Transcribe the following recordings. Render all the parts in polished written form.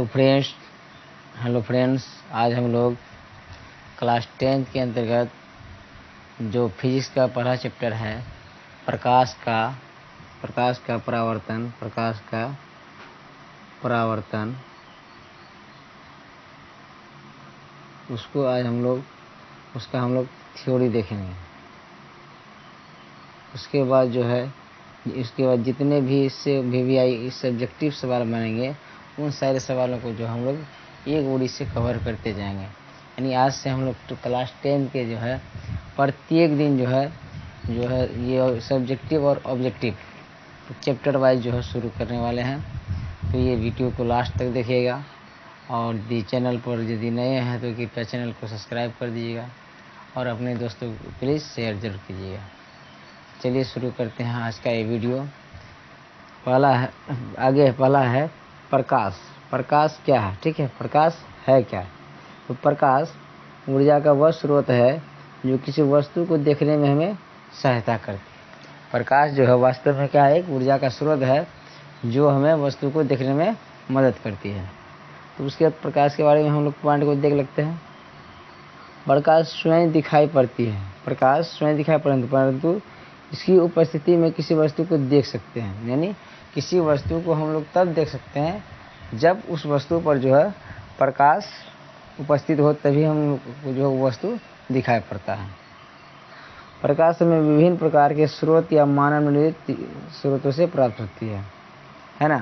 Hello friends, आज हम लोग क्लास 10 के अंतर्गत जो फिजिक्स का पहला चैप्टर है प्रकाश का परावर्तन उसको आज हम लोग थ्योरी देखेंगे। उसके बाद जितने भी इससे VVI सब्जेक्टिव सवाल बनेंगे उन सारे सवालों को जो हम लोग एक ओर से कवर करते जाएंगे। यानी आज से हम लोग तो क्लास 10 के प्रत्येक दिन ये सब्जेक्टिव और ऑब्जेक्टिव चैप्टर वाइज शुरू करने वाले हैं। तो ये वीडियो को लास्ट तक देखिएगा और चैनल पर यदि नए हैं तो कृपया चैनल को सब्सक्राइब कर दीजिएगा और अपने दोस्तों को प्लीज़ शेयर जरूर कीजिएगा। चलिए शुरू करते हैं आज का ये वीडियो। पहला है प्रकाश क्या है। ठीक है, प्रकाश है क्या? तो प्रकाश ऊर्जा का वह स्रोत है जो किसी वस्तु को देखने में हमें सहायता करती है। प्रकाश वास्तव में क्या है? एक ऊर्जा का स्रोत है जो हमें वस्तु को देखने में मदद करती है। तो उसके बाद प्रकाश के बारे में हम लोग पॉइंट को देख लेते हैं। प्रकाश स्वयं दिखाई पड़ती है, परंतु इसकी उपस्थिति में किसी वस्तु को देख सकते हैं। यानी किसी वस्तु को हम लोग तब देख सकते हैं जब उस वस्तु पर प्रकाश उपस्थित हो, तभी हम लोग को वस्तु दिखाई पड़ता है। प्रकाश हमें विभिन्न प्रकार के स्रोत या मानव निर्मित स्रोतों से प्राप्त होती है ना।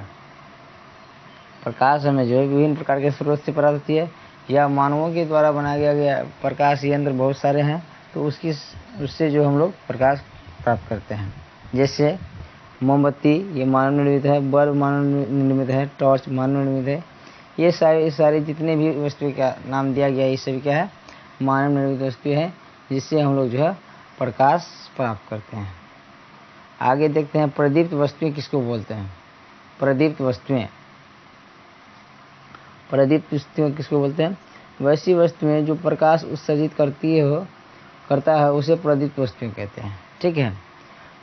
प्रकाश हमें विभिन्न प्रकार के स्रोत से प्राप्त होती है या मानवों के द्वारा बनाया गया प्रकाश यंत्र बहुत सारे हैं, तो उससे हम लोग प्रकाश प्राप्त करते हैं। जैसे मोमबत्ती ये मानव निर्मित है, बल्ब मानव निर्मित है, टॉर्च मानव निर्मित है। ये सारे जितने भी वस्तुएं का नाम दिया गया ये सभी क्या है? मानव निर्मित वस्तु है, जिससे हम लोग प्रकाश प्राप्त करते हैं। आगे देखते हैं प्रदीप्त वस्तुएं किसको बोलते हैं। प्रदीप्त वस्तुएं किसको बोलते हैं? वैसी वस्तुएं जो प्रकाश उत्सर्जित करता है उसे प्रदीप्त वस्तुएं कहते हैं। ठीक है,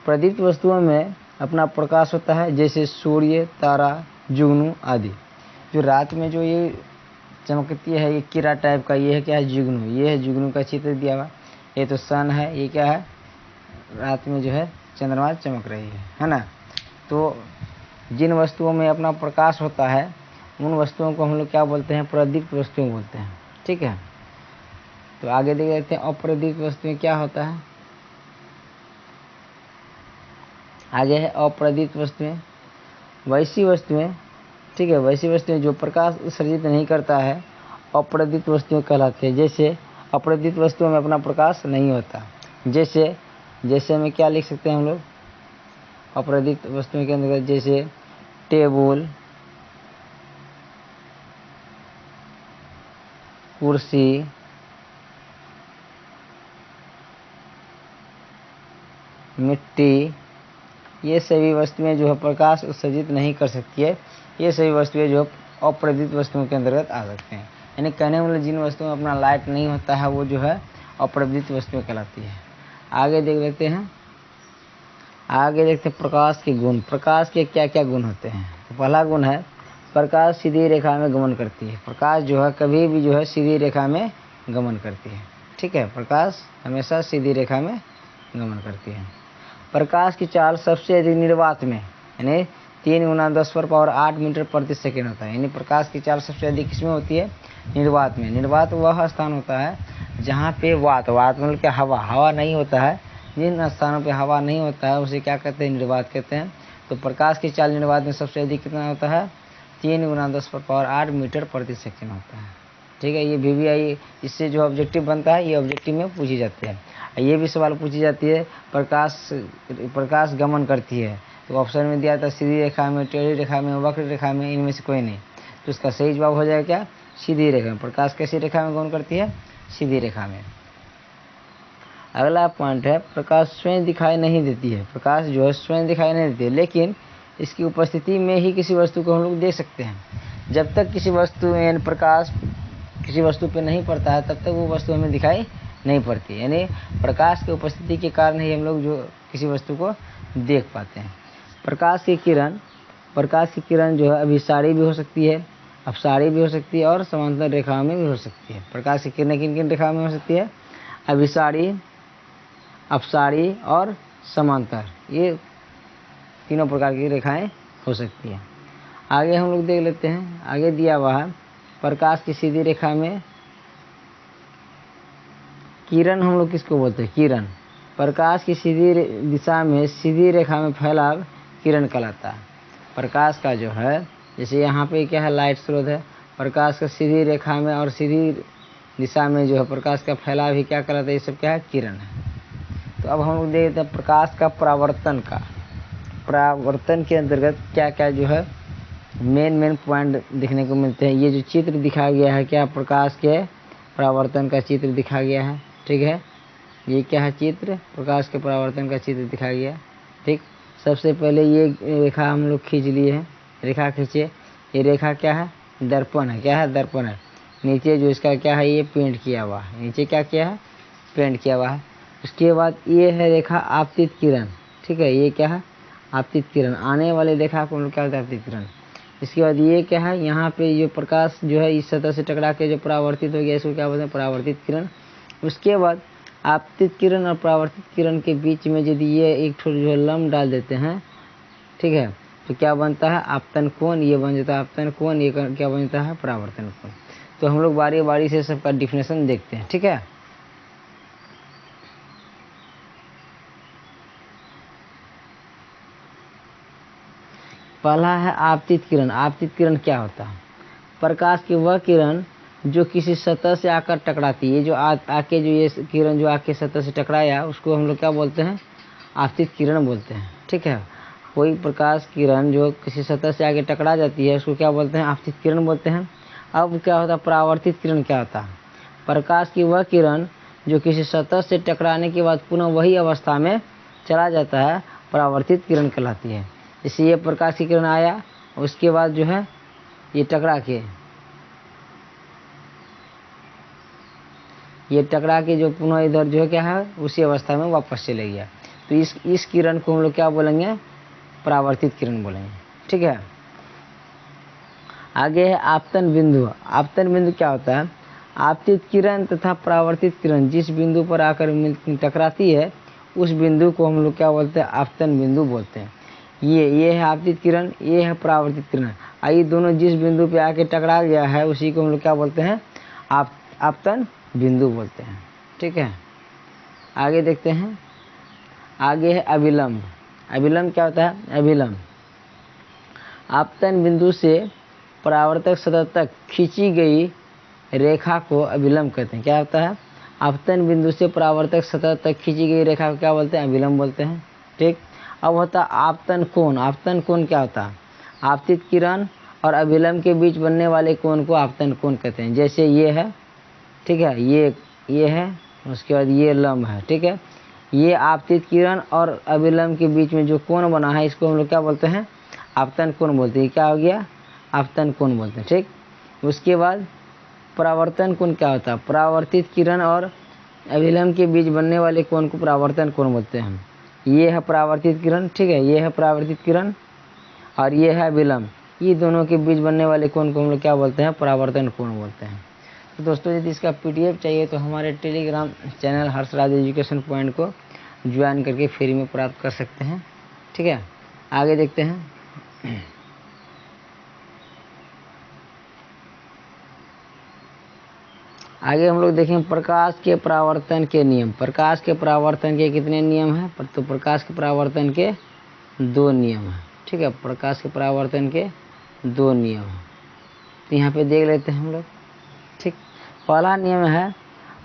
प्रदीप्त वस्तुओं में अपना प्रकाश होता है, जैसे सूर्य, तारा, जुगनू आदि। जो रात में ये चमकती है, ये कीड़ा टाइप का, ये है क्या है? जुगनू। ये है जुगनू का चित्र दिया हुआ। ये तो सन है, ये क्या है? रात में चंद्रमा चमक रही है ना। तो जिन वस्तुओं में अपना प्रकाश होता है उन वस्तुओं को हम लोग क्या बोलते हैं? प्रदीप्त वस्तुएं बोलते हैं। ठीक है, तो आगे देख लेते हैं अप्रदीप्त वस्तुएं क्या होता है। आगे है अप्रदीप्त वस्तुएं, वैसी वस्तुएं। ठीक है, वैसी वस्तुएं जो प्रकाश उत्सर्जित नहीं करता है अप्रदीप्त वस्तुएं कहलाती है। जैसे अप्रदीप्त वस्तुओं में अपना प्रकाश नहीं होता। जैसे में क्या लिख सकते हैं हम लोग अप्रदीप्त वस्तुओं के अंदर? जैसे टेबल, कुर्सी, मिट्टी, ये सभी वस्तुएं प्रकाश उत्सर्जित नहीं कर सकती है। ये सभी वस्तुएं अप्रदीप्त वस्तुओं के अंतर्गत आ सकते हैं। यानी कहने वाले जिन वस्तुओं में अपना लाइट नहीं होता है वो अप्रदीप्त वस्तुएं कहलाती है। आगे देखते हैं प्रकाश के गुण। प्रकाश के क्या क्या गुण होते हैं? तो पहला गुण है प्रकाश सीधी रेखा में गमन करती है। प्रकाश कभी भी सीधी रेखा में गमन करती है। ठीक है, प्रकाश हमेशा सीधी रेखा में गमन करती है। प्रकाश की चाल सबसे अधिक निर्वात में, यानी 3 × 10⁸ मीटर प्रति सेकेंड होता है। यानी प्रकाश की चाल सबसे अधिक किसमें होती है? निर्वात में। निर्वात वह स्थान होता है जहाँ पे वात मतलब क्या? हवा नहीं होता है। जिन स्थानों पे हवा नहीं होता है उसे क्या कहते हैं? निर्वात कहते हैं। तो प्रकाश की चाल निर्वात में सबसे अधिक कितना होता है? 3 × 10⁸ मीटर प्रति सेकेंड होता है। ठीक है, ये VVI इससे ऑब्जेक्टिव बनता है, ये ऑब्जेक्टिव में पूछी जाती है। ये भी सवाल पूछी जाती है प्रकाश गमन करती है, तो ऑप्शन में दिया था सीधी रेखा में, टेढ़ी रेखा में, वक्र रेखा में, इनमें से कोई नहीं। तो इसका सही जवाब हो जाएगा क्या? सीधी रेखा में। प्रकाश कैसी रेखा में गमन करती है? सीधी रेखा में। अगला पॉइंट है प्रकाश स्वयं दिखाई नहीं देती है। प्रकाश स्वयं दिखाई नहीं देती है, लेकिन इसकी उपस्थिति में ही किसी वस्तु को हम लोग देख सकते हैं। जब तक किसी वस्तु में प्रकाश किसी वस्तु पे नहीं पड़ता है तब तक वो वस्तु हमें दिखाई नहीं पड़ती। यानी प्रकाश की उपस्थिति के कारण ही हम लोग किसी वस्तु को देख पाते हैं। प्रकाश की किरण अभिसारी भी हो सकती है अपसारी भी हो सकती है और समांतर रेखाओं में भी हो सकती है। प्रकाश की किरणें किन किन रेखाओं में हो सकती है? अभिसारी, अपसारी और समांतर, ये तीनों प्रकार की रेखाएं हो सकती है। आगे हम लोग देख लेते हैं, आगे दिया हुआ है प्रकाश की सीधी रेखा में किरण हम लोग किसको बोलते हैं? किरण। प्रकाश की सीधी दिशा में सीधी रेखा में फैलाव किरण कहलाता है। प्रकाश का जो है, जैसे यहाँ पे क्या है, लाइट स्रोत है, प्रकाश का सीधी रेखा में और सीधी दिशा में जो है प्रकाश का फैलाव ही क्या कहलाता है? ये सब क्या है? किरण है। तो अब हम लोग देखते हैं प्रकाश का परावर्तन का। परावर्तन के अंतर्गत क्या क्या जो है मेन पॉइंट देखने को मिलते हैं। ये जो चित्र दिखाया गया है, क्या प्रकाश के परावर्तन का चित्र दिखाया गया है, ठीक है। ये क्या है? चित्र, प्रकाश के परावर्तन का चित्र दिखाया गया, ठीक। सबसे पहले ये रेखा हम लोग खींच लिए हैं, रेखा खींचे। ये रेखा क्या है? दर्पण है। क्या है? दर्पण है। नीचे जो इसका क्या है? ये पेंट किया हुआ है, नीचे क्या किया है? पेंट किया हुआ है। उसके बाद ये है रेखा आपतित किरण, ठीक है। ये क्या है? आपतित किरण, आने वाली रेखा को हम लोग क्या कहते हैं? आपतित किरण। इसके बाद ये क्या है? यहाँ पे जो प्रकाश जो है इस सतह से टकरा के जो परावर्तित हो गया, इसको क्या बोलते हैं? परावर्तित किरण। उसके बाद आपतित किरण और परावर्तित किरण के बीच में यदि ये एक ठो जो है लम्ब डाल देते हैं, ठीक है, तो क्या बनता है? आपतन कोण। ये बन जाता है आपतन कोण, ये क्या बन जाता है? परावर्तन कोण। तो हम लोग बारी बारी से सबका डिफिनेशन देखते हैं, ठीक है। पहला है आपतित किरण। आपतित किरण क्या होता है? प्रकाश की वह किरण जो किसी सतह से आकर टकराती है। जो आके जो ये किरण जो आके सतह से टकराया, उसको हम लोग क्या बोलते हैं? आपतित किरण बोलते हैं, ठीक है। कोई प्रकाश किरण जो किसी सतह से आके टकरा जाती है, उसको क्या बोलते हैं? आपतित किरण बोलते हैं। अब क्या होता है? परावर्तित किरण क्या होता है? प्रकाश की वह किरण जो किसी सतह से टकराने के बाद पुनः वही अवस्था में चला जाता है, परावर्तित किरण कहलाती है। जैसे ये प्रकाश की किरण आया, उसके बाद जो है ये टकरा के जो पुनः इधर जो है क्या है? उसी अवस्था में वापस चले गया। तो इस किरण को हम लोग क्या बोलेंगे? परावर्तित किरण बोलेंगे, ठीक है। आगे है आपतन बिंदु। आपतन बिंदु क्या होता है? आपतित किरण तथा परावर्तित किरण जिस बिंदु पर आकर टकराती है, उस बिंदु को हम लोग क्या बोलते हैं? आपतन बिंदु बोलते हैं। ये है आपतित किरण, ये है परावर्तित किरण। ये दोनों जिस बिंदु पे आके टकरा गया है, उसी को हम लोग क्या बोलते हैं? आपतन बिंदु बोलते हैं, ठीक है। आगे देखते हैं, आगे है अभिलंब। अभिलंब क्या होता है? अभिलंब आपतन बिंदु से परावर्तक सतह तक खींची गई रेखा को अभिलंब कहते हैं। क्या होता है? आपतन बिंदु से परावर्तक सतह तक खींची गई रेखा को क्या बोलते हैं? अभिलंब बोलते हैं, ठीक। अब होता है आपतन कोण। आपतन कोण क्या होता है? आपतित किरण और अभिलंब के बीच बनने वाले कोण को आपतन कोण कहते हैं। जैसे ये है, ठीक है, ये है, उसके बाद ये लंब है, ठीक है। ये आपतित किरण और अभिलंब के बीच में जो कोण बना है, इसको हम लोग क्या बोलते हैं? आपतन कोण बोलते हैं। क्या हो गया? आपतन कोण बोलते हैं, ठीक। उसके बाद परावर्तन कोण क्या होता है? परावर्तित किरण और अभिलंब के बीच बनने वाले कोण को परावर्तन कोण बोलते हैं। ये है परावर्तित किरण, ठीक है, ये है परावर्तित किरण और ये है अभिलंब। ये दोनों के बीच बनने वाले कोण को हम लोग क्या बोलते हैं? परावर्तन कोण बोलते हैं। तो दोस्तों, यदि इसका पीडीएफ चाहिए तो हमारे Telegram channel Harshraj education point को ज्वाइन करके फ्री में प्राप्त कर सकते हैं, ठीक है। आगे देखते हैं। आगे हम लोग देखें प्रकाश के परावर्तन के नियम। प्रकाश के परावर्तन के कितने नियम हैं? तो प्रकाश के परावर्तन के 2 नियम हैं, ठीक है। प्रकाश के परावर्तन के 2 नियम हैं, तो यहाँ पे देख लेते हैं हम लोग, ठीक। पहला नियम है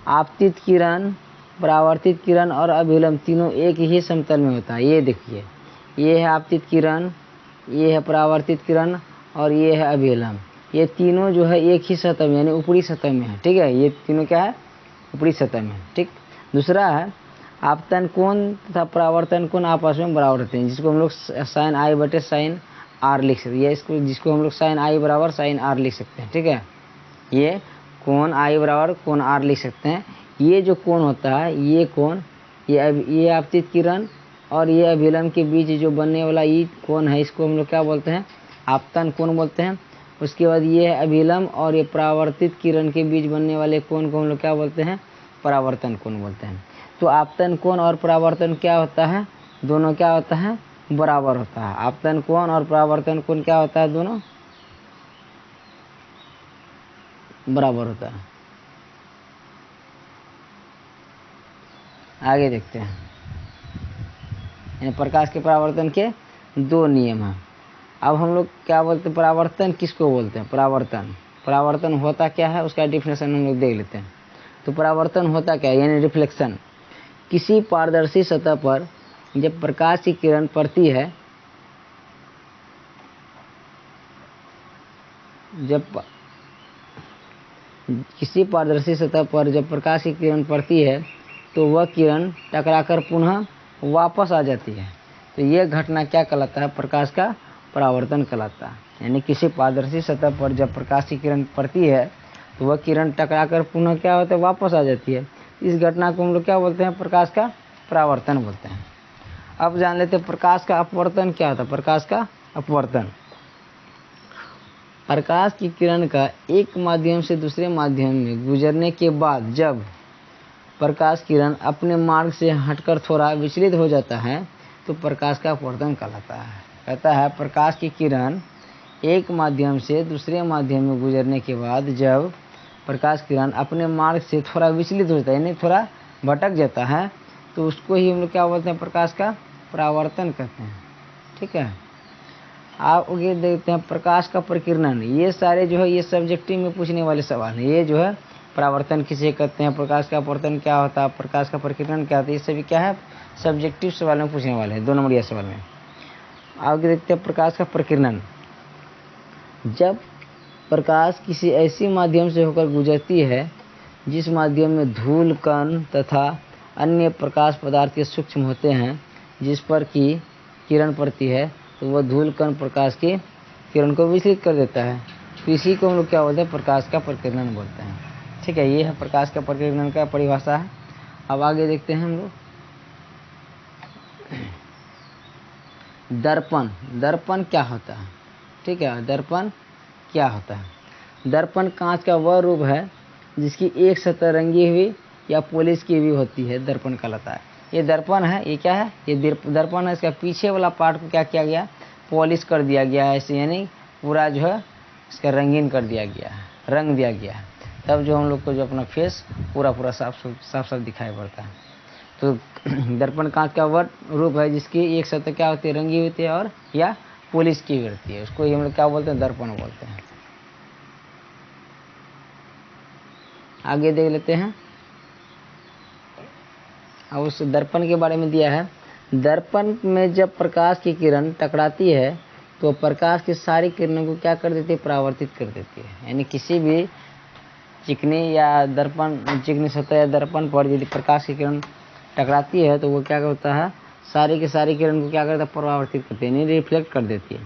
आपतित किरण, परावर्तित किरण और अभिलंब तीनों एक ही समतल में होता है। ये देखिए, ये है आपतित किरण, ये है परावर्तित किरण और ये है अभिलंब। ये तीनों जो है एक ही सतह में यानी ऊपरी सतह में है, ठीक है। ये तीनों क्या है? ऊपरी सतह में, ठीक। दूसरा है आपतन कोण तथा परावर्तन कोण आपस में बराबर होते हैं, जिसको हम लोग साइन आई बटे साइन आर लिख सकते हैं। इसको जिसको हम लोग साइन आई बराबर साइन आर लिख सकते हैं, ठीक है। ये कोण आई बराबर कोण आर लिख सकते हैं। ये जो कोण होता है, ये कोण, ये आपतित किरण और ये अभिलंब के बीच जो बनने वाला ये कोण है, इसको हम लोग क्या बोलते हैं? आपतन कोण बोलते हैं। उसके बाद ये है अभिलंब और ये परावर्तित किरण के बीच बनने वाले कोण को हम लोग क्या बोलते हैं, परावर्तन कोण बोलते हैं। तो आपतन कोण और परावर्तन क्या होता है, दोनों क्या होता है, बराबर होता है। आपतन कोण और परावर्तन कोण क्या होता है, दोनों बराबर होता है। आगे देखते हैं, प्रकाश के परावर्तन के दो नियम हैं। अब हम लोग क्या बोलते हैं, परावर्तन किसको बोलते हैं, परावर्तन होता क्या है उसका डिफिनेशन हम लोग देख लेते हैं। तो परावर्तन होता क्या है, यानी रिफ्लेक्शन। किसी पारदर्शी सतह पर जब प्रकाश की किरण पड़ती है, किसी पारदर्शी सतह पर जब प्रकाश की किरण पड़ती है तो वह किरण टकराकर पुनः वापस आ जाती है। तो यह घटना क्या कहलाता है, प्रकाश का परावर्तन कहलाता है। यानी किसी पारदर्शी सतह पर जब प्रकाश की किरण पड़ती है तो वह किरण टकराकर पुनः क्या होता है, वापस आ जाती है। इस घटना को हम लोग क्या बोलते हैं, प्रकाश का परावर्तन बोलते हैं। अब जान लेते हैं प्रकाश का अपवर्तन क्या होता है। प्रकाश का अपवर्तन, प्रकाश की किरण का एक माध्यम से दूसरे माध्यम में गुजरने के बाद जब प्रकाश किरण अपने मार्ग से हटकर थोड़ा विचलित हो जाता है तो प्रकाश का अपवर्तन कहलाता है। कहता है प्रकाश की किरण एक माध्यम से दूसरे माध्यम में गुजरने के बाद जब प्रकाश किरण अपने मार्ग से थोड़ा विचलित हो जाता है, यानी थोड़ा भटक जाता है, तो उसको ही हम लोग क्या बोलते हैं, प्रकाश का परावर्तन कहते हैं। ठीक है। आप आगे देखते हैं प्रकाश का प्रकीर्णन। ये सारे जो है ये सब्जेक्टिव में पूछने वाले सवाल हैं। ये जो है परावर्तन किसे कहते हैं, प्रकाश का अपवर्तन क्या होता है, प्रकाश का प्रकीर्णन क्या होता है, ये सभी क्या है सब्जेक्टिव सवाल में पूछने वाले हैं, 2 नंबरिया सवाल में। आगे देखते हैं प्रकाश का प्रकीर्णन। जब प्रकाश किसी ऐसी माध्यम से होकर गुजरती है जिस माध्यम में धूल कण तथा अन्य प्रकाश पदार्थ के सूक्ष्म होते हैं जिस पर की किरण पड़ती है, तो वह धूल कण प्रकाश की किरण को विचलित कर देता है। तो इसी को हम लोग क्या बोलते हैं, प्रकाश का प्रकीर्णन बोलते हैं। ठीक है, ये है प्रकाश का प्रकीर्णन का परिभाषा है। अब आगे देखते हैं हम लोग दर्पण। दर्पण क्या होता है, ठीक है, दर्पण क्या होता है। दर्पण कांच का वह रूप है जिसकी एक सतह रंगी हुई या पॉलिश की हुई होती है, दर्पण कहलाता है। ये दर्पण है, ये क्या है, ये दर्पण है। इसका पीछे वाला पार्ट को क्या किया गया, पॉलिश कर दिया गया है, ऐसे यानी पूरा जो है इसका रंगीन कर दिया गया है, रंग दिया गया है। तब जो हम लोग को जो अपना फेस पूरा साफ दिखाई पड़ता है। तो दर्पण कांच का वह रूप है जिसकी एक सतह क्या होती है, रंगी होती है और या पॉलिश की हुई होती है, उसको ही हम लोग क्या बोलते हैं, दर्पण बोलते हैं। आगे देख लेते हैं। अब उस दर्पण के बारे में दिया है। दर्पण में जब प्रकाश की किरण टकराती है तो प्रकाश की सारी किरणों को क्या कर देती है, परावर्तित कर देती है। यानी किसी भी चिकनी सतह या दर्पण पर यदि प्रकाश की किरण टकराती है तो वो क्या होता है, सारी की सारी किरण को क्या करता है, परावर्तित करती है, यानी रिफ्लेक्ट कर देती है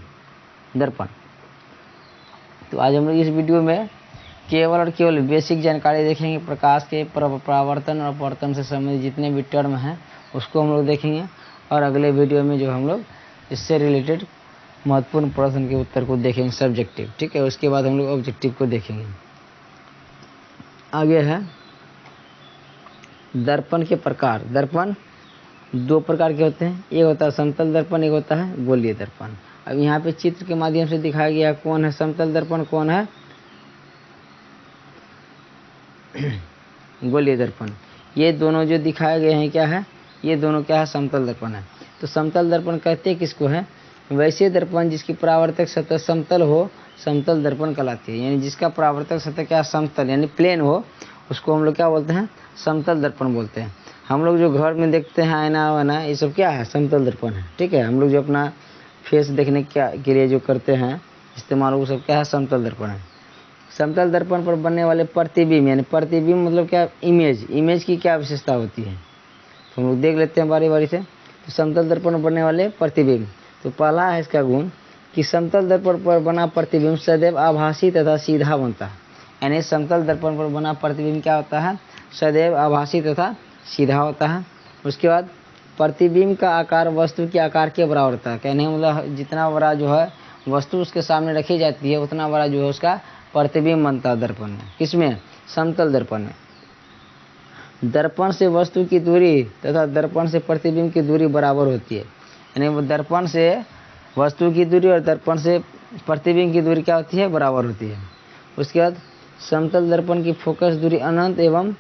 दर्पण। तो आज हम लोग इस वीडियो में केवल और केवल बेसिक जानकारी देखेंगे। प्रकाश के परावर्तन और अपवर्तन से संबंधित जितने भी टर्म हैं उसको हम लोग देखेंगे, और अगले वीडियो में जो हम लोग इससे रिलेटेड महत्वपूर्ण प्रश्न के उत्तर को देखेंगे, सब्जेक्टिव। ठीक है, उसके बाद हम लोग ऑब्जेक्टिव को देखेंगे। आगे है दर्पण के प्रकार। दर्पण 2 प्रकार के होते हैं, एक होता है समतल दर्पण, एक होता है गोलीय दर्पण। अब यहाँ पे चित्र के माध्यम से दिखाया गया कौन है समतल दर्पण, कौन है गोलीय दर्पण। ये दोनों जो दिखाए गए हैं क्या है, ये दोनों क्या है, समतल दर्पण है। तो समतल दर्पण कहते हैं किसको है, वैसे दर्पण जिसकी परावर्तक सतह समतल हो, समतल दर्पण कहलाती है। यानी जिसका परावर्तक सतह क्या समतल यानी प्लेन हो, उसको हम लोग क्या बोलते हैं, समतल दर्पण बोलते हैं। हम लोग जो घर में देखते हैं आईना वाना, ये सब क्या है, समतल दर्पण है। ठीक है, हम लोग जो अपना फेस देखने के लिए जो करते हैं इस्तेमाल, वो सब क्या है, समतल दर्पण है। समतल दर्पण पर बनने वाले प्रतिबिंब, यानी प्रतिबिंब मतलब क्या, इमेज की क्या विशेषता होती है, तो हम लोग देख लेते हैं बारी बारी से। तो समतल दर्पण पर बनने वाले प्रतिबिंब, तो पहला है इसका गुण कि समतल दर्पण पर बना प्रतिबिंब सदैव आभासी तथा सीधा बनता है। यानी समतल दर्पण पर बना प्रतिबिंब क्या होता है, सदैव आभासी तथा सीधा होता है। उसके बाद प्रतिबिंब का आकार वस्तु के आकार के बराबर होता है। कहने मतलब जितना बड़ा जो है वस्तु उसके सामने रखी जाती है उतना बड़ा जो है उसका प्रतिबिंब बनता है दर्पण में। किसमें? समतल दर्पण में। दर्पण से वस्तु की दूरी तथा दर्पण से प्रतिबिंब की दूरी बराबर होती है। यानी वो दर्पण से वस्तु की दूरी और दर्पण से प्रतिबिंब की दूरी क्या होती है? बराबर होती है। उसके बाद समतल दर्पण की फोकस दूरी अनंत एवं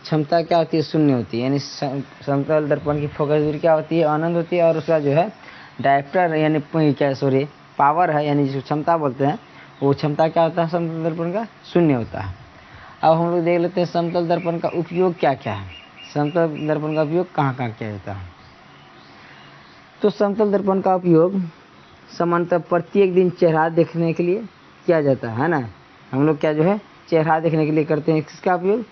क्षमता क्या होती है? शून्य होती है। यानी समतल दर्पण की फोकस दूरी क्या होती है? अनंत होती है। और उसका जो है डायप्टर यानी क्या पावर है, यानी जो क्षमता बोलते हैं, वो क्षमता क्या होता है समतल दर्पण का? शून्य होता है। अब हम लोग देख लेते हैं समतल दर्पण का उपयोग क्या क्या है। समतल दर्पण का उपयोग कहाँ कहाँ किया जाता है? तो समतल दर्पण का उपयोग सामान्यतः प्रत्येक दिन चेहरा देखने के लिए किया जाता है ना। हम लोग क्या जो है चेहरा देखने के लिए करते हैं। किसका उपयोग?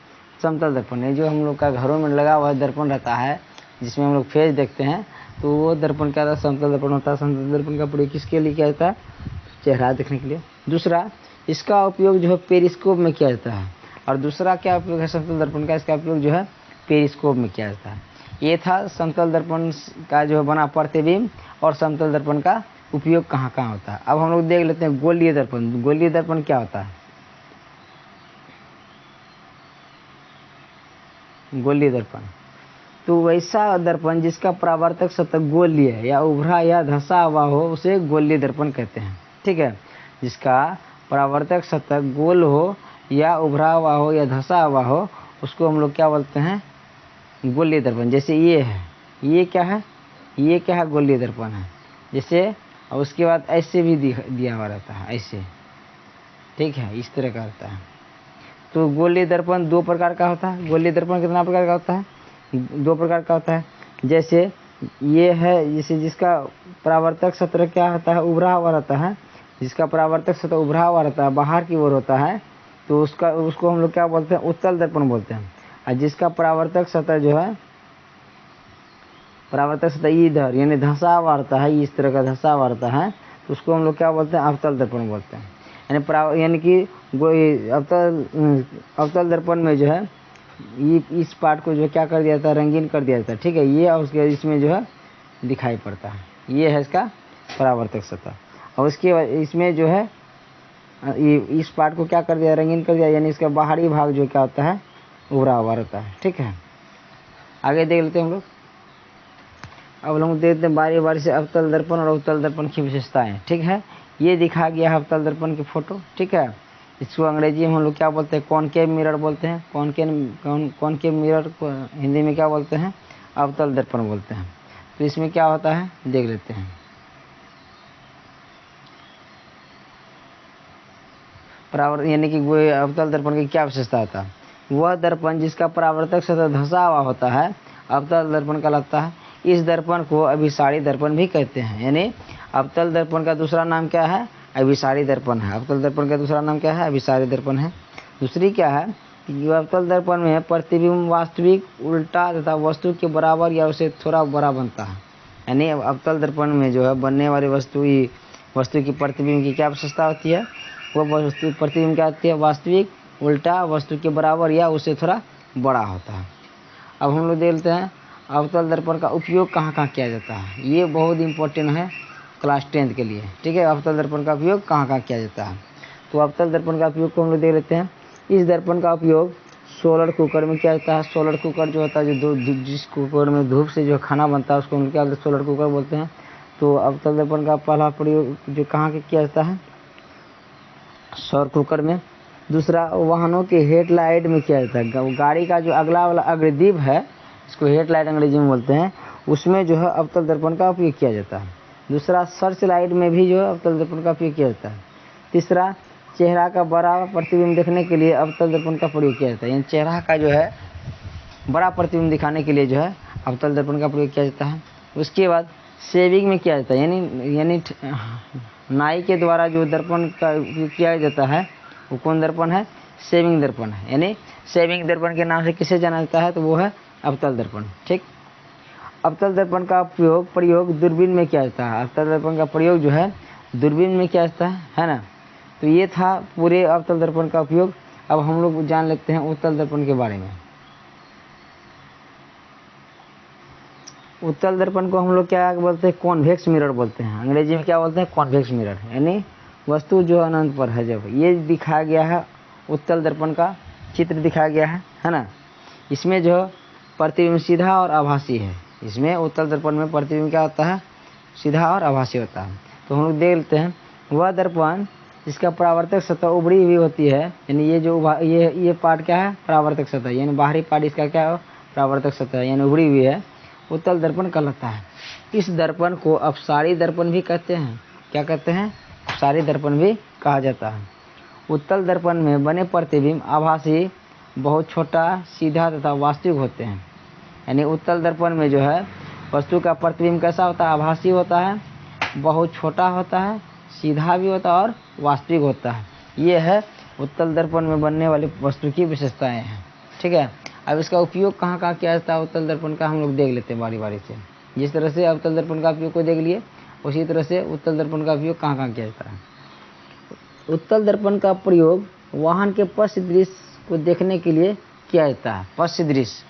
समतल दर्पण है। जो हम लोग का घरों में लगा हुआ दर्पण रहता है जिसमें हम लोग फेस देखते हैं, तो वो दर्पण क्या होता है? समतल दर्पण होता है। समतल दर्पण का प्रयोग किसके लिए किया जाता है? चेहरा देखने के लिए। दूसरा, इसका उपयोग जो है पेरिस्कोप में किया जाता है। और दूसरा क्या उपयोग है समतल दर्पण का? इसका उपयोग जो है पेरिस्कोप में किया जाता है। ये था समतल दर्पण का जो बना प्रतिबिंब और समतल दर्पण का उपयोग कहाँ कहाँ होता है। अब हम लोग देख लेते हैं गोलीय दर्पण। गोलीय दर्पण क्या होता है? गोलीय दर्पण तो वैसा दर्पण जिसका परावर्तक सतह गोलीय या उभरा या धंसा हुआ हो उसे गोलीय दर्पण कहते हैं। ठीक है, जिसका परावर्तक सतह गोल हो या उभरा हुआ हो या धंसा हुआ हो उसको हम लोग क्या बोलते हैं? गोलीय दर्पण। जैसे ये है, ये क्या है? ये क्या है? गोलीय दर्पण है। जैसे और उसके बाद ऐसे भी दिया हुआ रहता है, ऐसे। ठीक है, इस तरह का रहता है। तो गोलीय दर्पण दो प्रकार का होता है। गोलीय दर्पण कितना प्रकार का होता है? दो प्रकार का होता है। जैसे ये है, जैसे जिसका परावर्तक सतह क्या होता है? उभरा हुआ रहता है। जिसका परावर्तक सतह उभरा हुआ रहता है, बाहर की ओर होता है, तो उसको हम लोग क्या बोलते हैं? उत्तल दर्पण बोलते हैं। और जिसका परावर्तक सतह जो है परावर्तक सतह इधर यानी धंसा हुआ रहता है, इस तरह का धंसा हुआ रहता है, तो उसको हम लोग क्या बोलते हैं? अवतल दर्पण बोलते हैं। यानी कि अवतल दर्पण में जो है ये इस पार्ट को जो क्या कर दिया था? रंगीन कर दिया था। ठीक है, ये और उसके इसमें जो है दिखाई पड़ता है। ये है इसका परावर्तक सतह। और उसके इसमें जो है ये इस पार्ट को क्या कर दिया? रंगीन कर दिया। यानी इसका बाहरी भाग जो क्या होता है? उभरा हुआ रहता है। ठीक है, आगे देख लेते हैं हम लोग। अब लोग देखते हैं बारी बारी से अवतल दर्पण और अवतल दर्पण की विशेषताएं। ठीक है, ये दिखा गया है अवतल दर्पण की फोटो। ठीक है, इसको अंग्रेजी में हम लोग क्या बोलते हैं? कॉनकेव मिरर बोलते हैं। कॉनकेव मिरर को हिंदी में क्या बोलते हैं? अवतल दर्पण बोलते हैं। तो इसमें क्या होता है देख लेते हैं। यानी कि अवतल दर्पण की क्या विशेषता होता है? वह दर्पण जिसका परावर्तक सतह धंसा हुआ होता है अवतल दर्पण कहलाता है। इस दर्पण को अभिसारी दर्पण भी कहते हैं। यानी अवतल दर्पण का दूसरा नाम क्या है? अभिसारी दर्पण है। अवतल दर्पण का दूसरा नाम क्या है? अभिसारी दर्पण है। दूसरी क्या है कि अवतल दर्पण में प्रतिबिंब वास्तविक, उल्टा तथा वस्तु के बराबर या उसे थोड़ा बड़ा बनता है। यानी अवतल दर्पण में जो है बनने वाली वस्तु की प्रतिबिंब की क्या विशेषता होती है? वो वस्तु प्रतिबिंब क्या होती है? वास्तविक, उल्टा, वस्तु के बराबर या उससे थोड़ा बड़ा होता है। अब हम लोग देखते हैं अवतल दर्पण का उपयोग कहाँ कहाँ किया जाता है। ये बहुत इंपॉर्टेंट है क्लास 10th के लिए। ठीक है, अवतल दर्पण का उपयोग कहाँ कहाँ किया जाता है। तो अवतल दर्पण का उपयोग को हम लोग देख लेते हैं। इस दर्पण का उपयोग सोलर कुकर में किया जाता है। सोलर कुकर जो होता है, जो जिस कुकर में धूप से जो खाना बनता है उसको हम क्या सोलर कुकर बोलते हैं। तो अवतल दर्पण का पहला प्रयोग जो कहाँ के किया जाता है? सौर कुकर में। दूसरा, वाहनों के हेडलाइट में किया जाता है। गाड़ी का जो अगला वाला अग्रदीप है, इसको हेडलाइट अंग्रेजी में बोलते हैं, उसमें जो है अवतल दर्पण का उपयोग किया जाता है। दूसरा, सर्च लाइट में भी जो है अवतल दर्पण का उपयोग किया जाता है। तीसरा, चेहरा का बड़ा प्रतिबिंब देखने के लिए अवतल दर्पण का प्रयोग किया जाता है। यानी चेहरा का जो है बड़ा प्रतिबिंब दिखाने के लिए जो है अवतल दर्पण का प्रयोग किया जाता है। उसके बाद शेविंग में किया जाता है। यानी नाई के द्वारा जो दर्पण का उपयोग किया जाता है वो कौन दर्पण है? शेविंग दर्पण है। यानी शेविंग दर्पण के नाम से किसे जाना जाता है? तो वो है अवतल दर्पण। ठीक, अवतल दर्पण का प्रयोग दूरबीन में किया जाता है। अवतल दर्पण का प्रयोग जो है दूरबीन में किया जाता है ना। तो ये था पूरे अवतल दर्पण का उपयोग। अब हम लोग जान लेते हैं उत्तल दर्पण के बारे में। उत्तल दर्पण को हम लोग क्या बोलते हैं, कॉन्वेक्स मिरर बोलते हैं। अंग्रेजी में क्या बोलते हैं, कॉन्वेक्स मिरर, यानी वस्तु जो अनंत पर है। जब ये दिखाया गया है उत्तल दर्पण का चित्र दिखाया गया है ना। इसमें जो प्रतिबिंब सीधा और आभासी है। इसमें उत्तल दर्पण में प्रतिबिंब क्या होता है, सीधा और आभासी होता है। तो हम लोग देख लेते हैं, वह दर्पण जिसका परावर्तक सतह उभरी हुई होती है, यानी ये जो ये पार्ट क्या है, परावर्तक सतह, यानी बाहरी पार्ट इसका क्या है, परावर्तक सतह यानी उभरी हुई है, उत्तल दर्पण कहलाता है। इस दर्पण को अपसारी दर्पण भी कहते हैं। क्या कहते हैं, अपसारी दर्पण भी कहा जाता है। उत्तल दर्पण में बने प्रतिबिंब आभासी, बहुत छोटा, सीधा तथा वास्तविक होते हैं। यानी उत्तल दर्पण में जो है वस्तु का प्रतिबिंब कैसा होता है, आभासी होता है, बहुत छोटा होता है, सीधा भी होता है और वास्तविक होता है। ये है उत्तल दर्पण में बनने वाली वस्तु की विशेषताएं हैं। ठीक है, अब इसका उपयोग कहाँ कहाँ किया जाता है उत्तल दर्पण का, हम लोग देख लेते हैं बारी बारी से। जिस तरह से उत्तल दर्पण का उपयोग को देख लिए, उसी तरह से उत्तल दर्पण का उपयोग कहाँ कहाँ किया जाता है। उत्तल दर्पण का प्रयोग वाहन के पश्च दृश्य को देखने के लिए किया जाता है। पश्च दृश्य,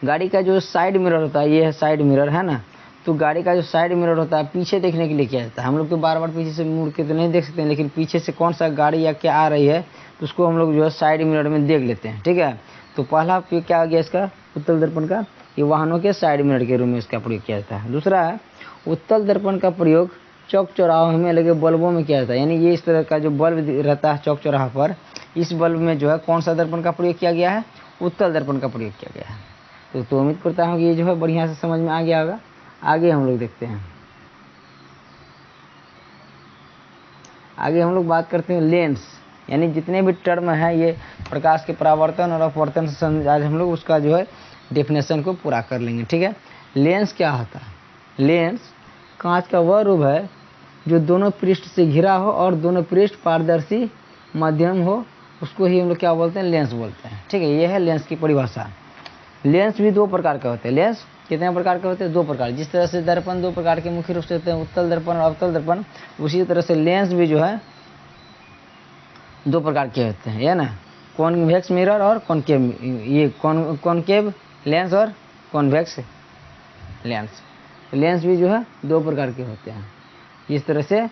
गाड़ी का जो साइड मिरर होता है, ये है साइड मिरर है ना, तो गाड़ी का जो साइड मिरर होता है पीछे देखने के लिए किया जाता है। हम लोग तो बार बार पीछे से मुड़ के तो नहीं देख सकते हैं, लेकिन पीछे से कौन सा गाड़ी या क्या आ रही है तो उसको हम लोग जो है साइड मिरर में देख लेते हैं। ठीक है, तो पहला उपयोग क्या आ गया इसका उत्तल दर्पण का, ये वाहनों के साइड मिरर के रूप में इसका प्रयोग किया जाता है। दूसरा है, उत्तल दर्पण का प्रयोग चौक चौराहों में लगे बल्बों में किया जाता है। यानी ये इस तरह का जो बल्ब रहता है चौक चौराहा पर, इस बल्ब में जो है कौन सा दर्पण का प्रयोग किया गया है, उत्तल दर्पण का प्रयोग किया गया है। तो उम्मीद करता हूँ कि ये जो है बढ़िया से समझ में आ गया होगा। आगे हम लोग देखते हैं, आगे हम लोग बात करते हैं लेंस, यानी जितने भी टर्म है ये प्रकाश के परावर्तन और अपवर्तन से आज हम लोग उसका जो है डेफिनेशन को पूरा कर लेंगे। ठीक है, लेंस क्या होता है, लेंस कांच का वह रूप है जो दोनों पृष्ठ से घिरा हो और दोनों पृष्ठ पारदर्शी मध्यम हो, उसको ही हम लोग क्या बोलते हैं, लेंस बोलते हैं। ठीक है, ये है लेंस की परिभाषा। लेंस भी दो प्रकार के होते हैं। लेंस कितने प्रकार के होते हैं, दो प्रकार। जिस तरह से दर्पण दो प्रकार के मुख्य रूप से होते हैं, उत्तल दर्पण और अवतल दर्पण, उसी तरह से लेंस भी जो है दो प्रकार के होते हैं, है ना, कॉन्वेक्स मिरर और कॉनकेव, ये कॉनकेव लेंस और कॉन्वेक्स लेंस। लेंस भी जो है दो प्रकार के होते हैं, इस तरह से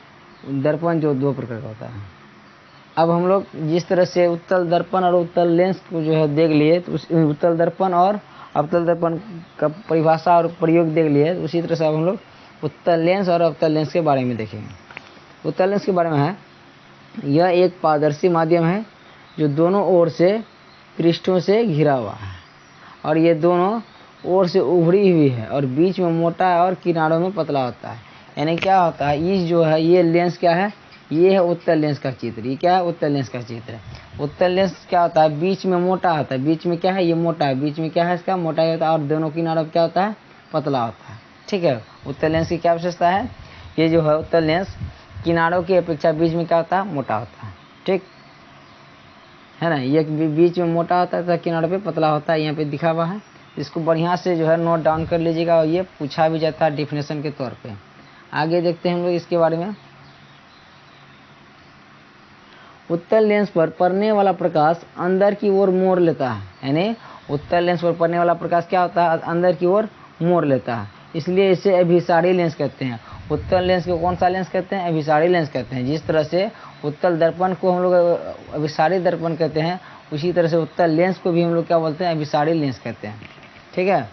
दर्पण जो दो प्रकार का होता है। अब हम लोग जिस तरह से उत्तल दर्पण और उत्तल लेंस को जो है देख लिए, तो उस उत्तल दर्पण और अवतल दर्पण का परिभाषा और प्रयोग देख लिए, उसी तरह से अब हम लोग उत्तल लेंस और अवतल लेंस के बारे में देखेंगे। उत्तल लेंस के बारे में है, यह एक पारदर्शी माध्यम है जो दोनों ओर से पृष्ठों से घिरा हुआ है और ये दोनों ओर से उभरी हुई है और बीच में मोटा है और किनारों में पतला होता है। यानी क्या होता है, ये जो है ये लेंस क्या है, ये है उत्तल लेंस का चित्र। ये क्या है, उत्तल लेंस का चित्र है। उत्तल लेंस क्या होता है, बीच में मोटा होता है, बीच में क्या है, ये मोटा है, बीच में क्या है इसका मोटा होता है और दोनों किनारों पर क्या होता है, पतला होता है। ठीक है, उत्तल लेंस की क्या विशेषता है, ये जो है उत्तल लेंस किनारों की अपेक्षा बीच में क्या होता है, मोटा होता है। ठीक है ना, ये बीच में मोटा होता है तथा किनारों पे पतला होता है, यहाँ पे दिखा हुआ है। इसको बढ़िया से जो है नोट डाउन कर लीजिएगा और ये पूछा भी जाता है डिफिनेशन के तौर पे। आगे देखते हैं हम लोग इसके बारे में। उत्तल लेंस पर पड़ने वाला प्रकाश अंदर की ओर मोड़ लेता है, यानी उत्तल लेंस पर पड़ने वाला प्रकाश क्या होता है, अंदर की ओर मोड़ लेता है, इसलिए इसे अभिसारी लेंस कहते हैं। उत्तल लेंस को कौन सा लेंस कहते हैं, अभिसारी लेंस कहते हैं। जिस तरह से उत्तल दर्पण को हम लोग अभिसारी दर्पण कहते हैं, उसी तरह से उत्तल लेंस को भी हम लोग क्या बोलते हैं, अभिसारी लेंस कहते हैं। ठीक है,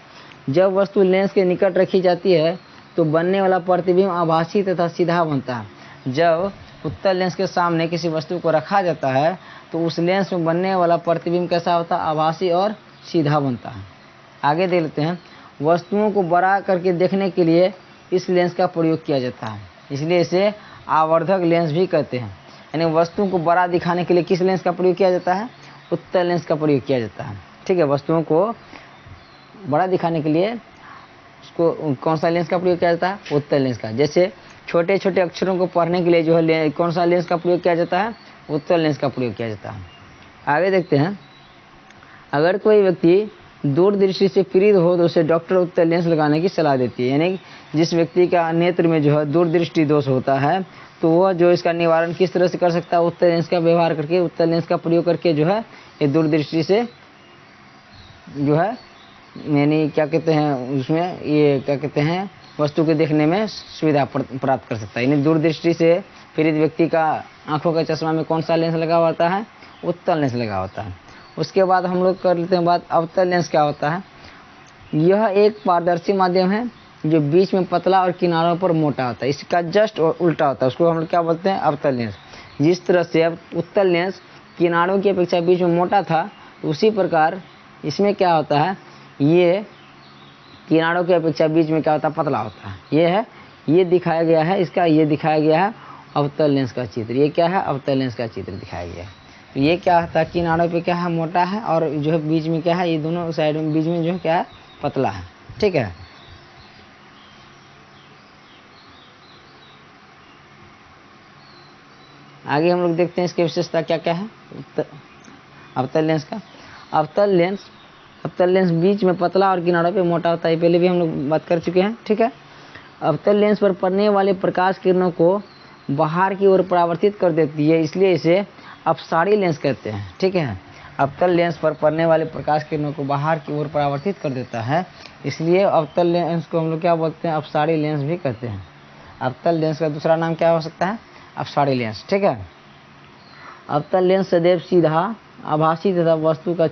जब वस्तु लेंस के निकट रखी जाती है तो बनने वाला प्रतिबिंब आभासी तथा सीधा बनता है। जब उत्तल लेंस के सामने किसी वस्तु को रखा जाता है तो उस लेंस में बनने वाला प्रतिबिंब कैसा होता है, आभासी और सीधा बनता है। आगे देख लेते हैं, वस्तुओं को बड़ा करके देखने के लिए इस लेंस का प्रयोग किया जाता है, इसलिए इसे आवर्धक लेंस भी कहते हैं। यानी वस्तुओं को बड़ा दिखाने के लिए किस लेंस का प्रयोग किया जाता है, उत्तल लेंस का प्रयोग किया जाता है। ठीक है, वस्तुओं को बड़ा दिखाने के लिए उसको कौन सा लेंस का प्रयोग किया जाता है, उत्तल लेंस का। जैसे छोटे छोटे अक्षरों को पढ़ने के लिए जो है कौन सा लेंस का प्रयोग किया जाता है, उत्तल लेंस का प्रयोग किया जाता है। आगे देखते हैं, अगर कोई व्यक्ति दूरदृष्टि से पीड़ित हो तो उसे डॉक्टर उत्तल लेंस लगाने की सलाह देती है। यानी जिस व्यक्ति का नेत्र में जो है दूरदृष्टि दोष होता है तो वह जो इसका निवारण किस तरह से कर सकता है, उत्तल लेंस का व्यवहार करके, उत्तल लेंस का प्रयोग करके जो है ये दूरदृष्टि से जो है यानी क्या कहते हैं उसमें, ये क्या कहते हैं, वस्तु को देखने में सुविधा प्राप्त कर सकता है। यानी दूरदृष्टि से पीड़ित व्यक्ति का आंखों का चश्मा में कौन सा लेंस लगा होता है? उत्तल लेंस लगा होता है। उसके बाद हम लोग कर लेते हैं बात अवतल लेंस क्या होता है। यह एक पारदर्शी माध्यम है जो बीच में पतला और किनारों पर मोटा होता है। इसका जस्ट उल्टा होता है, उसको हम लोग क्या बोलते हैं? अवतल लेंस। जिस तरह से अब उत्तल लेंस किनारों की अपेक्षा बीच में मोटा था, उसी प्रकार इसमें क्या होता है, ये किनारों की अपेक्षा बीच में क्या होता है? पतला होता है। ये है, ये दिखाया गया है इसका, ये दिखाया गया है अवतल लेंस का चित्र। ये क्या है? अवतल लेंस का चित्र दिखाया गया है। तो ये क्या होता है? किनारों पे क्या है? मोटा है, और जो है बीच में क्या है? ये दोनों साइड में बीच में जो है क्या है? पतला है। ठीक है। आगे हम लोग देखते हैं इसकी विशेषता क्या क्या है अवतल लेंस का। अवतल लेंस बीच में पतला और किनारों पे मोटा होता है, पहले भी हम लोग बात कर चुके हैं। ठीक है। अवतल लेंस पर पड़ने वाले प्रकाश किरणों को बाहर की ओर परावर्तित कर देती है, इसलिए इसे अपसारी लेंस कहते हैं। ठीक है। अवतल लेंस पर पड़ने वाले प्रकाश किरणों को बाहर की ओर परावर्तित कर देता है, इसलिए अवतल लेंस को हम लोग क्या बोलते हैं? अपसारी लेंस भी कहते हैं। अवतल लेंस का दूसरा नाम क्या हो सकता है? अपसारी लेंस। ठीक है। अवतल लेंस सदैव सीधा, आभासी तथा वस्तु का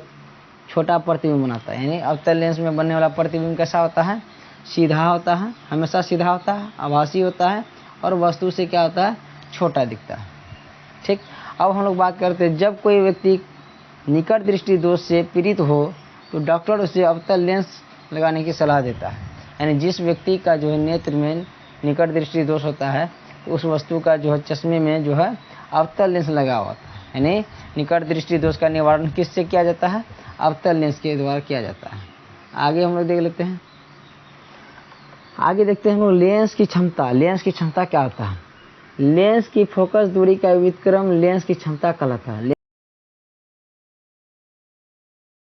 छोटा प्रतिबिंब बनाता है। यानी अवतल लेंस में बनने वाला प्रतिबिंब कैसा होता है? सीधा होता है, हमेशा सीधा होता है, आभासी होता है, और वस्तु से क्या होता है? छोटा दिखता है। ठीक। अब हम लोग बात करते हैं, जब कोई व्यक्ति निकट दृष्टि दोष से पीड़ित हो तो डॉक्टर उसे अवतल लेंस लगाने की सलाह देता है। यानी जिस व्यक्ति का जो है नेत्र में निकट दृष्टि दोष होता है, तो उस वस्तु का जो है चश्मे में जो है अवतल लेंस लगा होता है। यानी निकट दृष्टि दोष का निवारण किससे किया जाता है? अवतल लेंस के द्वारा किया जाता है। आगे हम लोग देख लेते हैं, आगे देखते हैं हम लोग लेंस की क्षमता। लेंस की क्षमता क्या होता है? लेंस की फोकस दूरी का व्युत्क्रम लेंस की क्षमता कहलाता है।